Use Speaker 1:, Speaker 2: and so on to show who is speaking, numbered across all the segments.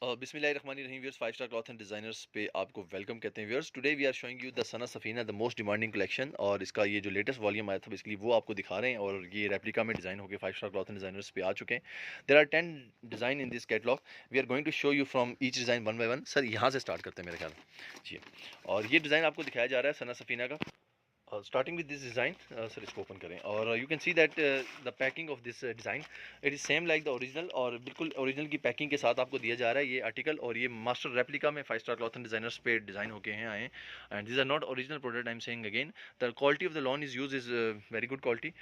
Speaker 1: बिस्मिल्लाहिर्रहमानिर्रहीम viewers, 5 star cloth and designers पे आपको वेलकम कहते हैं viewers. Today we are showing you the Sana Safinaz the most demanding collection, और इसका ये जो लेटेस्ट वॉल्यूम आया था बेसिकली वो आपको दिखा रहे हैं, और ये रेप्लिका में डिज़ाइन होकर 5 स्टार क्लॉथ एंड डिजाइनर्स पे आ चुके हैं। There are 10 design in this catalogue. We are going to show you from each design one by one. Sir यहाँ से स्टार्ट करते हैं मेरे ख्याल में जी। और ये डिज़ाइन आपको दिखाया जा रहा है सना सफीना का। Starting with this design, sir इसको ओपन करें और you can see that the packing of this design it is same like the original, और बिल्कुल ओरिजिनल की पैकिंग के साथ आपको दिया जा रहा है ये आर्टिकल। और ये मास्टर रेप्लिका में 5 स्टार क्लॉथ एंड डिजाइनर्स पे डिज़ाइन होके हैं आए हैं, and this are not original product. I am saying again, the quality of the lawn is use is very good quality.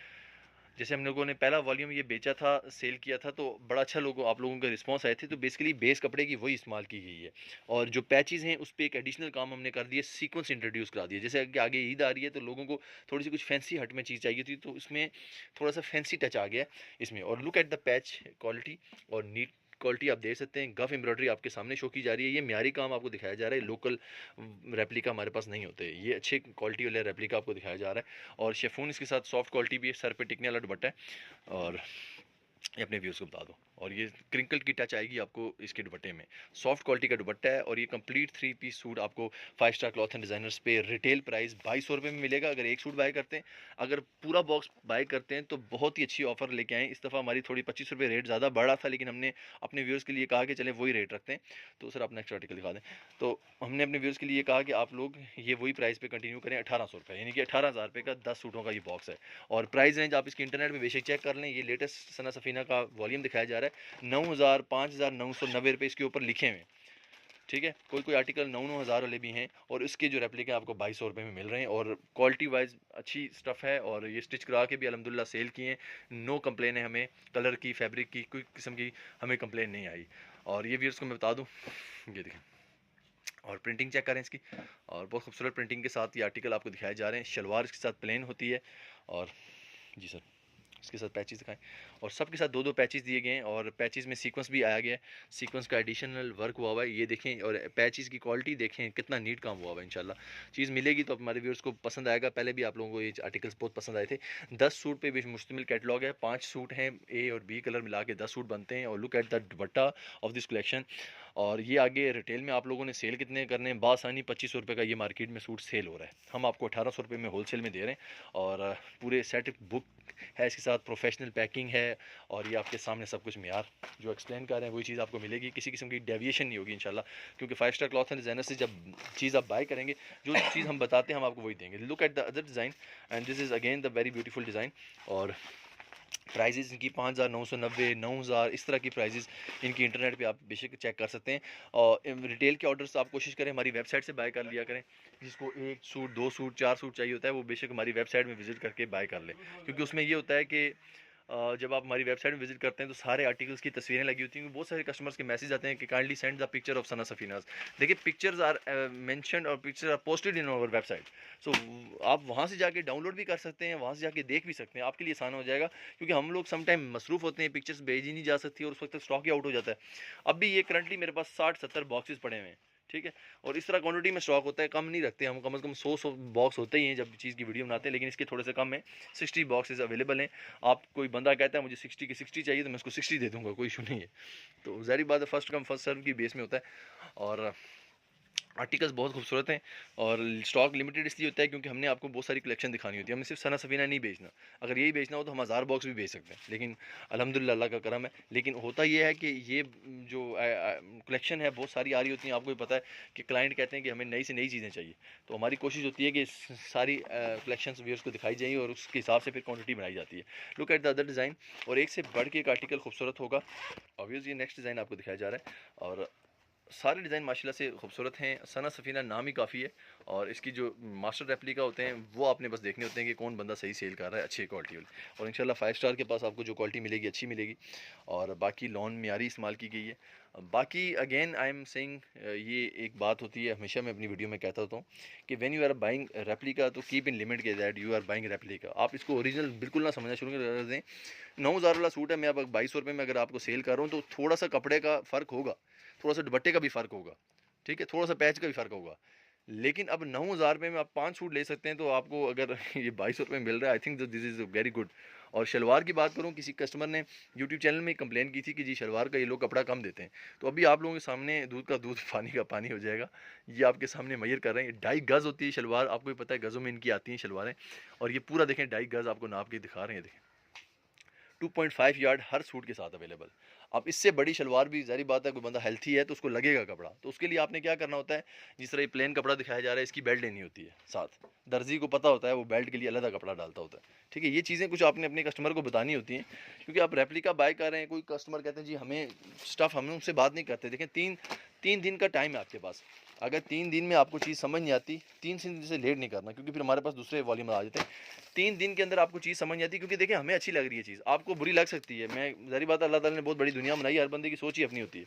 Speaker 1: जैसे हम लोगों ने पहला वॉल्यूम ये बेचा था, सेल किया था, तो बड़ा अच्छा आप लोगों का रिस्पांस आए थे। तो बेसिकली बेस कपड़े की वही इस्तेमाल की गई है, और जो पैचेस हैं उस पर एक एडिशनल काम हमने कर दिया, सीक्वेंस इंट्रोड्यूस करा दिया। जैसे कि आगे ईद आ रही है तो लोगों को थोड़ी सी कुछ फैंसी हट में चीज़ चाहिए थी, तो इसमें थोड़ा सा फैंसी टच आ गया इसमें। और look at the patch quality और नीट क्वालिटी आप देख सकते हैं। गफ एम्ब्रॉयडरी आपके सामने शो की जा रही है। ये म्यारी काम आपको दिखाया जा रहा है, लोकल रेप्लिका हमारे पास नहीं होते, ये अच्छे क्वालिटी वाले रेप्लिका आपको दिखाया जा रहा है। और शेफून इसके साथ सॉफ्ट क्वालिटी भी है, सर पे टिकने वाला दुपट्टा है। और ये अपने व्यूअर्स को बता दो, और ये क्रिंकल की टच आएगी आपको इसके दुपट्टे में। सॉफ्ट क्वालिटी का दुपट्टा है, और ये कंप्लीट 3 पीस सूट आपको 5 स्टार क्लॉथ एंड डिजाइनर्स पे रिटेल प्राइस 2200 रुपये में मिलेगा अगर एक सूट बाय करते हैं। अगर पूरा बॉक्स बाय करते हैं तो बहुत ही अच्छी ऑफर लेके आए। इस दफ़ा हमारी थोड़ी 25 रुपये रेट ज़्यादा बढ़ा था, लेकिन हमने अपने व्यूअर्स के लिए कहा कि चले वही रेट रखते हैं। तो सर आप नेक्स्ट आर्टिकल दिखा दें। तो हमने अपने व्यूअर्स के लिए कहा कि आप लोग ये वही प्राइस पे कंटिन्यू करें, 1800 रुपये, यानी कि 18,000 रुपये का 10 सूटों का ये बॉक्स है। और प्राइस रेंज आप इसकी इंटरनेट में बेशक चेक कर लें। ये लेटेस्ट सना सफीना का वॉल्यूम दिखाया जा रहा है। 9,000 5,990 इसके ऊपर लिखे हुए हैं, ठीक है। कोई कोई आर्टिकल 9,000 वाले भी हैं, और इसके जो रेप्लिका आपको 2200 रुपये में मिल रहे हैं, और क्वालिटी वाइज अच्छी स्टफ़ है। और ये स्टिच करा के भी अल्हम्दुलिल्लाह सेल किए हैं। नो कंप्लेन है हमें, कलर की, फैब्रिक की, कोई किस्म की हमें कंप्लेन नहीं आई। और ये व्यूअर्स को मैं बता दूँ, ये देखें, और प्रिंटिंग चेक करें इसकी, और बहुत खूबसूरत प्रिंटिंग के साथ ये आर्टिकल आपको दिखाए जा रहे हैं। शलवार इसके साथ प्लेन होती है, और जी सर इसके साथ पैचेस दिखाएं। और सबके साथ दो दो पैचेस दिए गए हैं, और पैचेस में सीक्वेंस भी आया गया है, सीक्वेंस का एडिशनल वर्क हुआ हुआ है, ये देखें। और पैचेस की क्वालिटी देखें, कितना नीट काम हुआ हुआ है। इंशाल्लाह चीज़ मिलेगी तो हमारे व्यूअर्स को पसंद आएगा। पहले भी आप लोगों को ये आर्टिकल्स बहुत पसंद आए थे। 10 सूट पे भी मुश्तमिल कैटलॉग है, 5 सूट हैं, ए और बी कलर मिला के 10 सूट बनते हैं। और look at the dupatta of this collection. और ये आगे रिटेल में आप लोगों ने सेल कितने करने हैं, बासानी 2500 रुपये का ये मार्केट में सूट सेल हो रहा है, हम आपको 1800 रुपये में होलसेल में दे रहे हैं। और पूरे सेट बुक है इसके साथ, प्रोफेशनल पैकिंग है, और ये आपके सामने सब कुछ म्यार जो एक्सप्लेन कर रहे हैं वही चीज़ आपको मिलेगी। किसी किस्म की डेविएशन नहीं होगी इंशाल्लाह, क्योंकि 5 स्टार क्लॉथ एंड डिजाइनर से जब चीज़ आप बाय करेंगे, जो चीज़ हम बताते हैं हम आपको वही देंगे। Look at the other design, and this is again the very beautiful design. और प्राइजेज़ इनकी 5,990, 9,000 इस तरह की प्राइजेज़ इनकी इंटरनेट पे आप बेशक चेक कर सकते हैं। और रिटेल के ऑर्डर्स आप कोशिश करें हमारी वेबसाइट से बाय कर लिया करें। जिसको 1 सूट, 2 सूट, 4 सूट चाहिए होता है, वो बेशक हमारी वेबसाइट में विजिट करके बाय कर ले, क्योंकि उसमें ये होता है कि जब आप हमारी वेबसाइट में विजिट करते हैं तो सारे आर्टिकल्स की तस्वीरें लगी होती हैं। बहुत सारे कस्टमर्स के मैसेज आते हैं कि kindly send the picture of Sana Safinaz. देखिए, पिक्चर्स आर मेंशन्ड और picture are posted in our website. So आप वहाँ से जाके डाउनलोड भी कर सकते हैं, वहाँ से जाके देख भी सकते हैं, आपके लिए आसान हो जाएगा। क्योंकि हम लोग समटाइम मसरूफ़ होते हैं, पिक्चर्स भेज ही नहीं जा सकती, और उस वक्त स्टॉक ही आउट हो जाता है। अब भी ये करंटली मेरे पास 60-70 बॉक्सेस पड़े हुए हैं, ठीक है। और इस तरह क्वांटिटी में स्टॉक होता है, कम नहीं रखते हम, कम से कम 100 बॉक्स होते ही हैं जब चीज़ की वीडियो बनाते हैं, लेकिन इसके थोड़े से कम है। 60 बॉक्सेस अवेलेबल हैं। आप कोई बंदा कहता है मुझे 60 की 60 चाहिए, तो मैं उसको 60 दे दूंगा, कोई इशू नहीं है। तो ज़ाहिर बात है, फर्स्ट कम फर्स्ट सर्व की बेस में होता है। और आर्टिकल्स बहुत खूबसूरत हैं, और स्टॉक लिमिटेड इसलिए होता है क्योंकि हमने आपको बहुत सारी कलेक्शन दिखानी होती है। हमें सिर्फ सना सफीना नहीं बेचना, अगर यही बेचना हो तो हम 1000 बॉक्स भी बेच सकते हैं, लेकिन अल्हम्दुलिल्लाह अल्लाह का करम है। लेकिन होता ये है कि ये जो कलेक्शन है बहुत सारी आ रही होती हैं। आपको भी पता है कि क्लाइंट कहते हैं कि हमें नई से नई चीज़ें चाहिए, तो हमारी कोशिश होती है कि सारी कलेक्शन व्यूअर्स को दिखाई जाए, और उसके हिसाब से फिर क्वान्टिटी बनाई जाती है। Look at the other design, और एक से बढ़ के एक आर्टिकल खूबसूरत होगा। ऑब्वियसली नेक्स्ट डिज़ाइन आपको दिखाया जा रहा है, और सारे डिज़ाइन माशाल्लाह से खूबसूरत हैं। सना सफीना नाम ही काफ़ी है, और इसकी जो मास्टर रेप्लिका होते हैं वो आपने बस देखने होते हैं कि कौन बंदा सही सेल कर रहा है अच्छी क्वालिटी वाली। और इंशाल्लाह 5 स्टार के पास आपको जो क्वालिटी मिलेगी अच्छी मिलेगी, और बाकी लॉन म्यारी इस्तेमाल की गई है। बाकी अगेन आई एम सेइंग, ये एक बात होती है हमेशा मैं अपनी वीडियो में कहता होता हूँ कि when you are buying replica तो कीप इन लिमिट के that you are buying replica. आप इसको ओरिजिनल बिल्कुल ना समझना शुरू कर दें। 9,000 वाला सूट है, मैं अब 2200 रुपये में अगर आपको सेल कर रहा हूँ, तो थोड़ा सा कपड़े का फ़र्क होगा, थोड़ा सा दुपट्टे का भी फ़र्क होगा, ठीक है, थोड़ा सा पैच का भी फ़र्क होगा। लेकिन अब 9,000 रुपये में आप 5 सूट ले सकते हैं, तो आपको अगर ये 2200 रुपये मिल रहा है, I think this is very good. और शलवार की बात करूँ, किसी कस्टमर ने यूट्यूब चैनल में कंप्लेन की थी कि जी शलवार का ये लोग कपड़ा कम देते हैं। तो अभी आप लोगों के सामने दूध का दूध पानी का पानी हो जाएगा। ये आपके सामने मेजर कर रहे हैं, 2.5 गज़ होती है शलवार, आपको भी पता है गज़ों में इनकी आती हैं शलवारें। और ये पूरा देखें 2.5 गज़ आपको नाप के दिखा रहे हैं, देखें 2.5 यार्ड हर सूट के साथ अवेलेबल। अब इससे बड़ी शलवार भी ज़ाहिर बात है, कोई बंदा हेल्थी है तो उसको लगेगा कपड़ा, तो उसके लिए आपने क्या करना होता है, जिस तरह ये प्लेन कपड़ा दिखाया जा रहा है इसकी बेल्ट लेनी होती है साथ। दर्जी को पता होता है, वो बेल्ट के लिए अलग कपड़ा डालता होता है। ठीक है, ये चीज़ें कुछ आपने अपने कस्टमर को बतानी होती हैं, क्योंकि आप रेप्लिका बाय कर रहे हैं, कोई कस्टमर कहते हैं जी हमें स्टफ़, हम उनसे बात नहीं करते। देखें तीन दिन का टाइम है आपके पास। अगर 3 दिन में आपको चीज़ समझ नहीं आती, 3 दिन से लेट नहीं करना, क्योंकि फिर हमारे पास दूसरे वॉल्यूम आ जाते हैं। 3 दिन के अंदर आपको चीज़ समझ नहीं आती, क्योंकि देखिए हमें अच्छी लग रही है चीज़, आपको बुरी लग सकती है। मैं ज़ाहिर बात है, अल्लाह ताला ने बहुत बड़ी दुनिया बनाई है, हर बंदे की सोच ही अपनी होती है।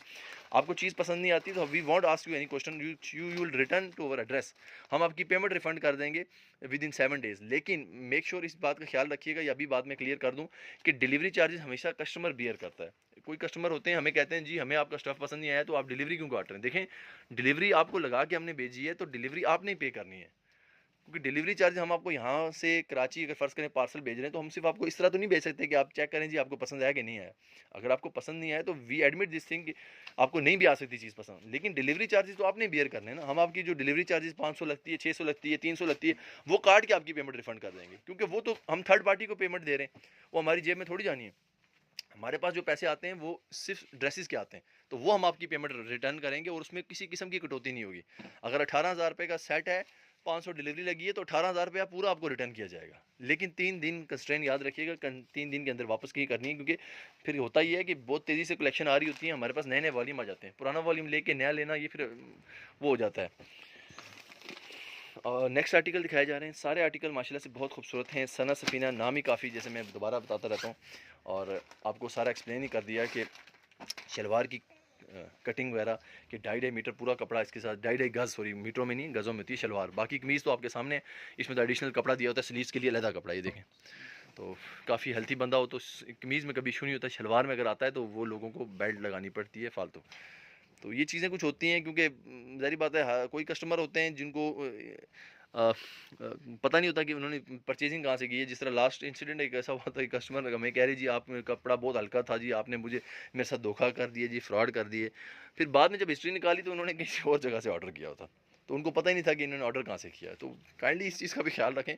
Speaker 1: आपको चीज़ पसंद नहीं आती तो we won't ask you any question, you will return to our address. हम आपकी पेमेंट रिफंड कर देंगे विद इन 7 डेज़। लेकिन मेक श्योर इस बात का ख्याल रखिएगा, या अभी बात में क्लियर कर दूँ कि डिलीवरी चार्जेस हमेशा कस्टमर बियर करता है। कोई कस्टमर होते हैं हमें कहते हैं जी हमें आपका स्टफ़ पसंद नहीं आया, तो आप डिलीवरी क्यों काट रहे हैं। देखें, डिलीवरी आपको लगा के हमने भेजी है तो डिलीवरी आपने पे करनी है, क्योंकि डिलीवरी चार्ज हम आपको यहाँ से कराची अगर फ़र्ज़ करें पार्सल भेज रहे हैं, तो हम सिर्फ आपको इस तरह तो नहीं भेज सकते कि आप चेक करें जी आपको पसंद आया कि नहीं आया। अगर आपको पसंद नहीं आया तो वी एडमिट दिस थिंग कि आपको नहीं भी आ सकती चीज़ पसंद, लेकिन डिलीवरी चार्जेस तो आपने बियर करने हैं ना। हम आपकी जो डिलीवरी चार्जेस 500 लगती है, 600 लगती है, 300 लगती है, वो काट के आपकी पेमेंट रिफंड कर देंगे, क्योंकि वो तो हम थर्ड पार्टी को पेमेंट दे रहे हैं, वो हमारी जेब में थोड़ी जानी है। हमारे पास जो पैसे आते हैं वो सिर्फ ड्रेसेस के आते हैं, तो वो हम आपकी पेमेंट रिटर्न करेंगे और उसमें किसी किस्म की कटौती नहीं होगी। अगर 18,000 रुपये का सेट है, 500 डिलीवरी लगी है, तो 18,000 रुपया पूरा आपको रिटर्न किया जाएगा। लेकिन 3 दिन कंस्ट्रेंट याद रखिएगा, 3 दिन के अंदर वापस की करनी है, क्योंकि फिर होता ही है कि बहुत तेज़ी से कलेक्शन आ रही होती है, हमारे पास नए नए वॉल्यूम आ जाते हैं, पुराना वॉल्यूम लेके नया लेना ये फिर वो हो जाता है। और नेक्स्ट आर्टिकल दिखाए जा रहे हैं, सारे आर्टिकल माशाल्लाह से बहुत खूबसूरत हैं। सना सफ़ीना नाम ही काफ़ी, जैसे मैं दोबारा बताता रहता हूँ, और आपको सारा एक्सप्लेन ही कर दिया कि शलवार की कटिंग वगैरह कि 2.5 मीटर पूरा कपड़ा इसके साथ, 2.5 गज़, सॉरी मीटरों में नहीं गज़ों में होती है शलवार। बाकी कमीज़ तो आपके सामने, इसमें तो एडिशनल कपड़ा दिया होता है, स्लीव्स के लिए अलग कपड़ा, ये देखें। तो काफ़ी हेल्थी बंदा हो तो कमीज़ में कभी इशू नहीं होता, शलवार में अगर आता है तो वो लोगों को बेल्ट लगानी पड़ती है फालतू। तो ये चीज़ें कुछ होती हैं, क्योंकि ज़ाहिर बात है कोई कस्टमर होते हैं जिनको पता नहीं होता कि उन्होंने परचेजिंग कहाँ से की है। जिस तरह लास्ट इंसिडेंट एक ऐसा हुआ था कि कस्टमर हमें कह रही जी आप कपड़ा बहुत हल्का था जी, आपने मुझे मेरे साथ धोखा कर दिया जी, फ्रॉड कर दिए। फिर बाद में जब हिस्ट्री निकाली तो उन्होंने किसी और जगह से ऑर्डर किया था, तो उनको पता ही नहीं था कि इन्होंने ऑर्डर कहाँ से किया है। तो काइंडली इस चीज़ का भी ख्याल रखें,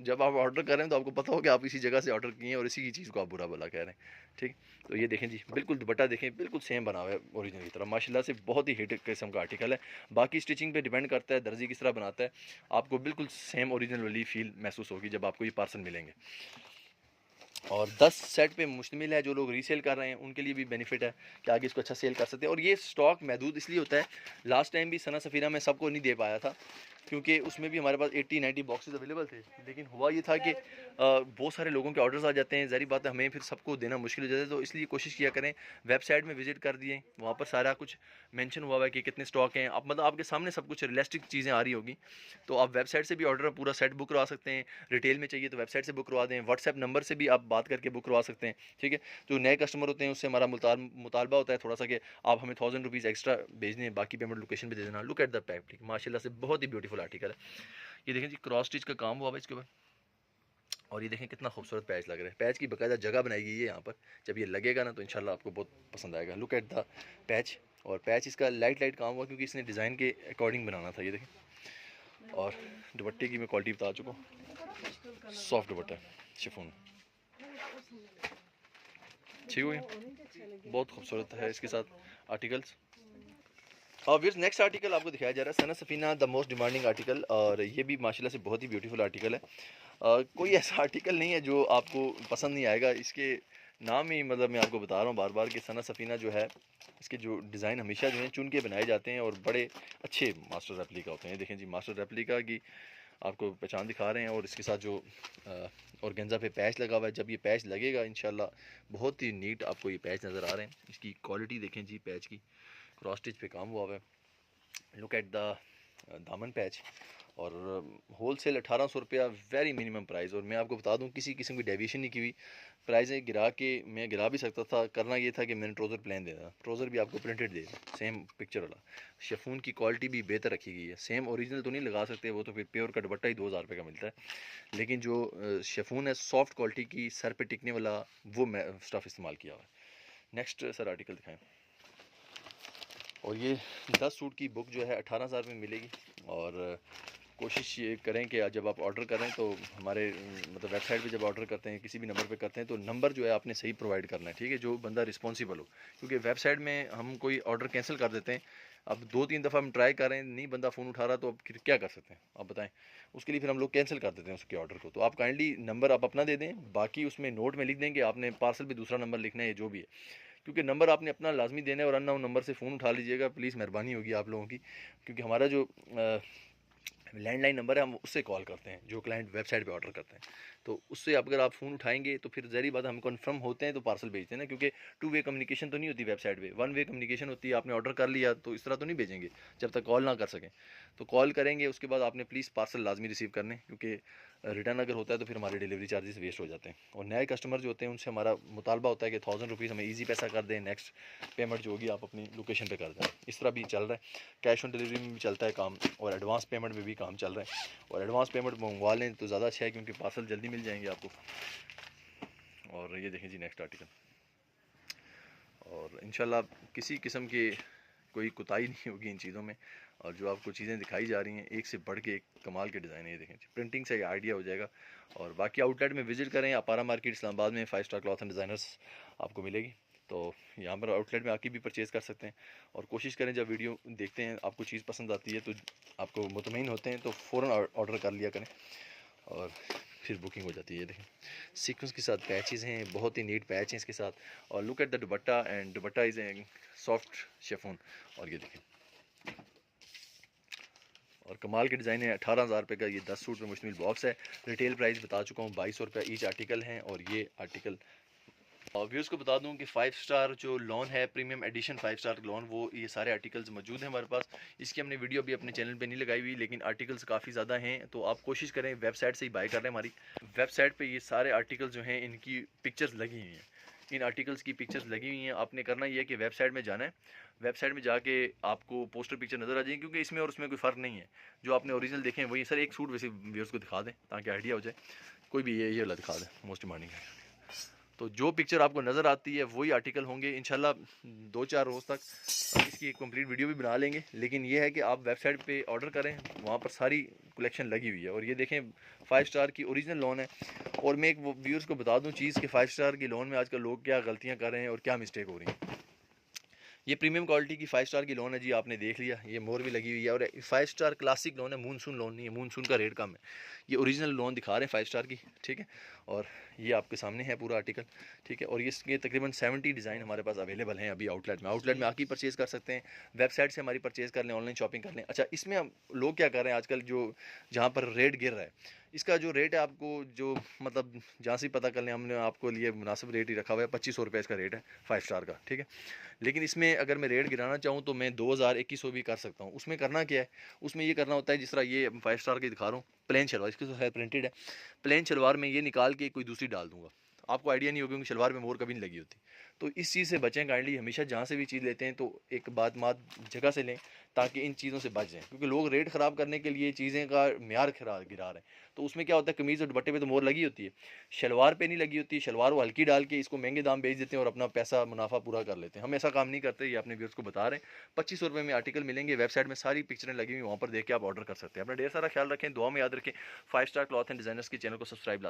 Speaker 1: जब आप ऑर्डर कर रहे हैं तो आपको पता हो कि आप इसी जगह से ऑर्डर किए हैं और इसी की चीज़ को आप बुरा भला कह रहे हैं। ठीक, तो ये देखें जी, बिल्कुल दुपट्टा देखें, बिल्कुल सेम बना हुआ है ओरिजिनल की तरह, माशाल्लाह से बहुत ही हिट किस्म का आर्टिकल है। बाकी स्टिचिंग पे डिपेंड करता है, दर्जी किस तरह बनाता है, आपको बिल्कुल सेम ओरिजिनल वाली फील महसूस होगी जब आपको ये पार्सल मिलेंगे। और 10 सेट पे मुश्तमिल है, जो लोग रीसेल कर रहे हैं उनके लिए भी बेनिफिट है कि आगे इसको अच्छा सेल कर सकते हैं। और ये स्टॉक महदूद इसलिए होता है, लास्ट टाइम भी सना सफ़ीना में सबको नहीं दे पाया था, क्योंकि उसमें भी हमारे पास 80-90 बॉक्सेस अवेलेबल थे। लेकिन हुआ ये था कि बहुत सारे लोगों के ऑर्डर्स आ जाते हैं, ज़ाहिर बात है हमें फिर सबको देना मुश्किल हो जाता है। तो इसलिए कोशिश किया करें, वेबसाइट में विजिट कर दिए, वहाँ पर सारा कुछ मेंशन हुआ हुआ है कि कितने स्टॉक हैं। अब मतलब आपके सामने सब कुछ रियलिस्टिक चीज़ें आ रही होगी, तो आप वेबसाइट से भी ऑर्डर पूरा सेट बुक करवा सकते हैं। रिटेल में चाहिए तो वेबसाइट से बुक करवा दें, व्हाट्सएप नंबर से भी आप बात करके बुक करवा सकते हैं। ठीक है, जो नए कस्टमर होते हैं उससे हमारा मुतालबा होता है थोड़ा सा कि आप हमें 1000 रुपीज़ एक्स्ट्रा भेज दें, बाकी पेमेंट लोकेशन पे दे देना। लुक एट द पैक, माशाल्लाह से बहुत ही ब्यूटीफुल आर्टिकल है। ये देखें जी, क्रॉस स्टिच का काम हुआ है इसके ऊपर, और ये देखें कितना खूबसूरत पैच लग रहा है। पैच की बाकायदा जगह बनाई गई है यहाँ पर, जब ये लगेगा ना तो इंशाल्लाह आपको बहुत पसंद आएगा। लुक एट द पैच, और पैच इसका लाइट काम हुआ क्योंकि इसने डिज़ाइन के अकॉर्डिंग बनाना था। ये देखें, और दुपट्टे की मैं क्वालिटी बता चुका हूँ, सॉफ्ट दुपट्टा शिफॉन, ठीक हो गया, बहुत खूबसूरत है इसके साथ आर्टिकल्स। और नेक्स्ट आर्टिकल आपको दिखाया जा रहा है, Sana Safina the most demanding article, और ये भी माशाल्लाह से बहुत ही ब्यूटीफुल आर्टिकल है। कोई ऐसा आर्टिकल नहीं है जो आपको पसंद नहीं आएगा, इसके नाम ही मतलब मैं आपको बता रहा हूँ बार बार कि सना सफ़ीना जो है, इसके जो डिज़ाइन हमेशा जो है चुन के बनाए जाते हैं और बड़े अच्छे मास्टर रेप्लिका होते हैं। देखें जी, मास्टर रेप्लिका की आपको पहचान दिखा रहे हैं, और इसके साथ जो ऑर्गेन्जा पे पैच लगा हुआ है, जब ये पैच लगेगा इंशाल्लाह बहुत ही नीट आपको ये पैच नज़र आ रहे हैं। इसकी क्वालिटी देखें जी, पैच की क्रॉस स्टिच पे काम हुआ है। लुक एट द दामन पैच, और होल सेल 1800 रुपया वेरी मिनिमम प्राइस। और मैं आपको बता दूं किसी किस्म की डेविएशन नहीं की हुई, प्राइजें गिरा के मैं गिरा भी सकता था। करना ये था कि मैंने ट्रोज़र प्लान देना, ट्रोज़र भी आपको प्रिंटेड दे सेम पिक्चर वाला। शेफून की क्वालिटी भी बेहतर रखी गई है, सेम ओरिजिनल तो नहीं लगा सकते, वो तो फिर प्योर का दुपट्टा ही 2000 रुपये का मिलता है। लेकिन जो शेफून है सॉफ्ट क्वालिटी की, सर पे टिकने वाला, वो स्टफ़ इस्तेमाल किया हुआ है। नेक्स्ट सर आर्टिकल दिखाएँ। और ये 10 सूट की बुक जो है 18,000 में मिलेगी। और कोशिश ये करें कि जब आप ऑर्डर करें तो हमारे मतलब वेबसाइट पे जब ऑर्डर करते हैं, किसी भी नंबर पे करते हैं, तो नंबर जो है आपने सही प्रोवाइड करना है, ठीक है, जो बंदा रिस्पॉन्सिबल हो। क्योंकि वेबसाइट में हम कोई ऑर्डर कैंसिल कर देते हैं, अब 2-3 दफ़ा हम ट्राई करें, नहीं बंदा फ़ोन उठा रहा, तो अब फिर क्या कर सकते हैं आप बताएं। उसके लिए फिर हम लोग कैंसिल कर देते हैं उसके ऑर्डर को। तो आप काइंडली नंबर आप अपना दे दें, बाकी उसमें नोट में लिख दें कि आपने पार्सल पे दूसरा नंबर लिखना है, जो भी है। क्योंकि नंबर आपने अपना लाजमी देना है, और अननोन नंबर से फ़ोन उठा लीजिएगा प्लीज़, मेहरबानी होगी आप लोगों की। क्योंकि हमारा जो लैंडलाइन नंबर है, हम उससे कॉल करते हैं जो क्लाइंट वेबसाइट पे ऑर्डर करते हैं। तो उससे अगर आप फ़ोन उठाएंगे तो फिर ज़हरी बात, हम कंफर्म होते हैं तो पार्सल भेजते हैं ना, क्योंकि 2 वे कम्युनिकेशन तो नहीं होती वेबसाइट पे, 1 वे कम्युनिकेशन होती है। आपने ऑर्डर कर लिया तो इस तरह तो नहीं भेजेंगे जब तक कॉल ना कर सकें। तो कॉल करेंगे, उसके बाद आपने प्लीज़ पार्सल लाजमी रिसीव करने, क्योंकि रिटर्न अगर होता है तो फिर हमारे डिलीवरी चार्जेस वेस्ट हो जाते हैं। और नए कस्टमर जो होते हैं उनसे हमारा मुतालबा होता है कि 1000 रुपीज़ हमें ईजी पैसा कर दें, नेक्स्ट पेमेंट जो होगी आप अपनी लोकेशन पे कर दें। इस तरह भी चल रहा है, कैश ऑन डिलीवरी में भी चलता है काम, और एडवांस पेमेंट में भी काम चल रहा है। और एडवांस पेमेंट मंगवा लें तो ज़्यादा अच्छा है, क्योंकि पार्सल जल्दी मिल जाएंगे आपको। और ये देखें जी नेक्स्ट आर्टिकल। और इंशाल्लाह किसी किस्म की कोई कोताही नहीं होगी इन चीज़ों में। और जो आपको चीज़ें दिखाई जा रही हैं, एक से बढ़ के एक कमाल के डिज़ाइन है। ये देखें, प्रिंटिंग से आइडिया हो जाएगा। और बाकी आउटलेट में विजिट करें, अपारा मार्केट इस्लामाबाद में 5 स्टार क्लॉथ एंड डिज़ाइनर्स आपको मिलेगी। तो यहाँ पर आउटलेट में आके भी परचेज़ कर सकते हैं। और कोशिश करें जब वीडियो देखते हैं आपको चीज़ पसंद आती है, तो आपको मुतमईन होते हैं तो फ़ौरन ऑर्डर कर लिया करें, और फिर बुकिंग हो जाती है। ये देखें, सीक्वेंस के साथ पैचेस हैं, बहुत ही नीट पैच हैं इसके साथ। और look at the dupatta, and dupatta is a soft chiffon. और ये देखें, और कमाल के डिज़ाइन है। 18,000 रुपये का ये 10 सूट में मुश्तमिल बॉक्स है। रिटेल प्राइस बता चुका हूँ, 2200 रुपये ईच आर्टिकल हैं। और ये आर्टिकल व्यूज़ को बता दूं कि 5 स्टार जो लोन है, प्रीमियम एडिशन 5 स्टार लोन, वो ये सारे आर्टिकल्स मौजूद हैं हमारे पास। इसकी हमने वीडियो भी अपने चैनल पे नहीं लगाई हुई, लेकिन आर्टिकल्स काफ़ी ज़्यादा हैं। तो आप कोशिश करें वेबसाइट से ही बाय कर लें। हमारी वेबसाइट पे ये सारे आर्टिकल्स जो हैं इनकी पिक्चर्स लगी हुई हैं, इन आर्टिकल्स की पिक्चर्स लगी हुई हैं। आपने करना ये है कि वेबसाइट में जाना है, वेबसाइट में जाके आपको पोस्टर पिक्चर नज़र आ जाएगी, क्योंकि इसमें और उसमें कोई फ़र्क नहीं है। जो आपने ओरिजिनल देखें वही सर। एक सूट वैसे व्यूअर्स को दिखा दें ताकि आइडिया हो जाए, कोई भी ये वाला दिखा दें, मोस्ट डिमांडिंग है। तो जो पिक्चर आपको नज़र आती है वही आर्टिकल होंगे। इंशाल्लाह 2-4 रोज़ तक इसकी एक कंप्लीट वीडियो भी बना लेंगे। लेकिन ये है कि आप वेबसाइट पे ऑर्डर करें, वहाँ पर सारी कलेक्शन लगी हुई है। और ये देखें 5 स्टार की ओरिजिनल लोन है। और मैं एक व्यूअर्स को बता दूँ चीज़ कि 5 स्टार की लोन में आजकल लोग क्या गलतियाँ कर रहे हैं और क्या मिस्टेक हो रही हैं। ये प्रीमियम क्वालिटी की 5 स्टार की लोन है जी, आपने देख लिया, ये मोर भी लगी हुई है। और 5 स्टार क्लासिक लोन है, मूनसून लोन नहीं है, मूनसून का रेट कम है। ये ओरिजिनल लोन दिखा रहे हैं 5 स्टार की, ठीक है। और ये आपके सामने है पूरा आर्टिकल, ठीक है। और ये तकरीबन 70 डिज़ाइन हमारे पास अवेलेबल हैं अभी आउटलेट में। आउटलेट में आके परचेज़ कर सकते हैं, वेबसाइट से हमारी परचेज़ कर लें, ऑनलाइन शॉपिंग कर लें। अच्छा, इसमें हम लोग क्या कर रहे हैं आजकल, जो जहाँ पर रेट गिर रहा है, इसका जो रेट है आपको जो मतलब जहाँ से पता कर लें, हमने आपको लिए मुनासिब रेट ही रखा हुआ है। 2500 रुपये इसका रेट है 5 स्टार का, ठीक है। लेकिन इसमें अगर मैं रेट गिराना चाहूँ तो मैं 2000-2100 भी कर सकता हूँ। उसमें करना क्या है, उसमें ये करना होता है जिस तरह ये 5 स्टार की दिखा रहा हूँ, प्लेन शलवार, इसकी तो है प्रिंटेड है। प्लेन शलवार में ये निकाल के कोई दूसरी डाल दूंगा, आपको आइडिया नहीं होगा कि शलवार में मोर कभी नहीं लगी होती। तो इस चीज़ से बचें काइंडली। हमेशा जहाँ से भी चीज़ लेते हैं तो एक बात जगह से लें, ताकि इन चीज़ों से बच जाएँ। क्योंकि लोग रेट ख़राब करने के लिए चीज़ें का म्यार खराब गिरा रहे हैं। तो उसमें क्या होता है, कमीज़ और दुपट्टे पे तो मोर लगी होती है, शलवार पे नहीं लगी होती। शलवार वो हल्की डाल के इसको महंगे दाम बेच देते हैं और अपना पैसा मुनाफा पूरा कर लेते हैं। हम ऐसा काम नहीं करते, ये अपने व्यूअर्स को बता रहे हैं। 2500 रुपये में आर्टिकल मिलेंगे, वेबसाइट में सारी पिक्चरें लगी हुई, वहाँ पर देख के आप ऑर्डर कर सकते हैं। अपना ढेर सारा ख्याल रखें, दुआ में याद रखें। 5 स्टार क्लॉथ एंड डिज़ाइनर्स के चैनल को सब्सक्राइब